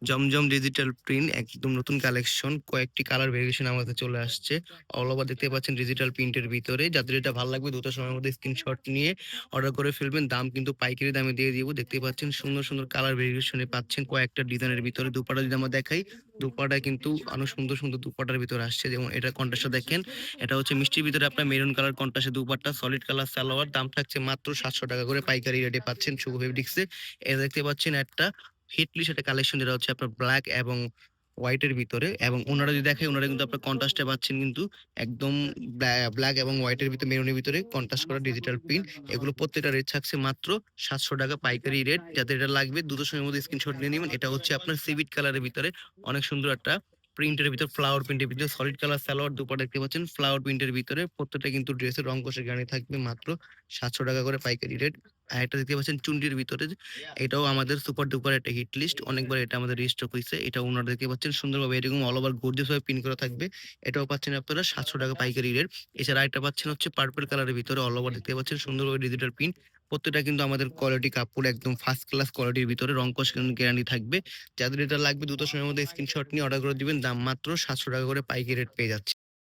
জমজম digital print একদম নতুন collection. কয়েকটি কালার ভেরিয়েশন আমাদের চলে আসছে। অল ওভার দেখতে পাচ্ছেন ডিজিটাল প্রিন্টের ভিতরে। যাদের এটা ভাল লাগবে দ্রুত সময়ের মধ্যে স্ক্রিনশট নিয়ে অর্ডার করে ফেলবেন। দাম কিন্তু পাইকারি দামে দিয়ে দিব। দেখতেই পাচ্ছেন সুন্দর, সুন্দর কালার ভেরিয়েশনে পাচ্ছেন কয়েকটা ডিজাইনের ভিতরে। দোপাট্টা যদি আমরা দেখাই, দোপাট্টা কিন্তু অনেক সুন্দর, সুন্দর দোপাট্টার ভিতরে আসছে। যেমন এটার কন্ট্রাস্টটা দেখেন। এটা হচ্ছে মিষ্টির ভিতরে আপনার মেরুন কালার কন্ট্রাস্টে দোপাট্টা, সলিড কালার সালোয়ার। দাম থাকছে মাত্র ৳৭০০ করে পাইকারি রেটে পাচ্ছেন শুভ ফেব্রিক্সে। এটা দেখতে পাচ্ছেন একটা হিটলিস্ট একটা কালেকশন যেটা হচ্ছে আপনার ব্ল্যাক এবং হোয়াইট এর ভিতরে এবং ওনারা যদি দেখেন ওনারা কিন্তু আপনার কন্ট্রাস্টে পাচ্ছেন কিন্তু একদম ব্ল্যাক এবং হোয়াইট এর ভিতরে মেরুনের ভিতরে কন্ট্রাস্ট করা ডিজিটাল প্রিন্ট। এগুলো প্রত্যেকটা রেট থাকছে মাত্র ৳৭০০ পাইকারি রেট। যাদের এটা লাগবে দ্রুত সময়ের মধ্যে স্ক্রিনশট নিয়ে নিবেন। এটা হচ্ছে আপনার সিভিট কালারের ভিতরে অনেক সুন্দর একটা প্রিন্টের ভিতরে ফ্লাওয়ার প্রিন্টের ভিতরে সলিড কালার সালোয়ার দুপাট্টা দেখতে পাচ্ছেন ফ্লাওয়ার প্রিন্টের ভিতরে। প্রত্যেকটা কিন্তু ড্রেসের রং কষে গ্যারান্টি থাকবে মাত্র ৳৭০০ করে পাইকারি রেট। আরেকটা দেখতে পাচ্ছেন চুনরির ভিতরে এটাও আমাদের সুপার ডুপার একটা হিট লিস্ট। অনেকবার এটা আমাদের রিস্টক হইছে। এটা ওনারা দেখতে পাচ্ছেন সুন্দরভাবে এরকম অল ওভার গর্জিয়াস ভাবে প্রিন্ট করা থাকবে। এটাও পাচ্ছেন আপনারা ৳৭০০ পাইকারি রেট। এছাড়া আরেকটা পাচ্ছেন হচ্ছে পার্পল কালারের ভিতরে অল ওভার দেখতে পাচ্ছেন সুন্দরভাবে ডিজিটাল প্রিন্ট। প্রত্যেকটা কিন্তু আমাদের কোয়ালিটি কাপড় একদম ফার্স্ট ক্লাস কোয়ালিটির ভিতরে রং কস কিন্তু গ্যারান্টি থাকবে। যাদের এটা লাগবে দ্রুত সময়ের মধ্যে স্ক্রিনশট নিয়ে অর্ডার করে দিবেন। দাম মাত্র ৳৭০০ করে পাইকারি রেট পেয়ে যাচ্ছে।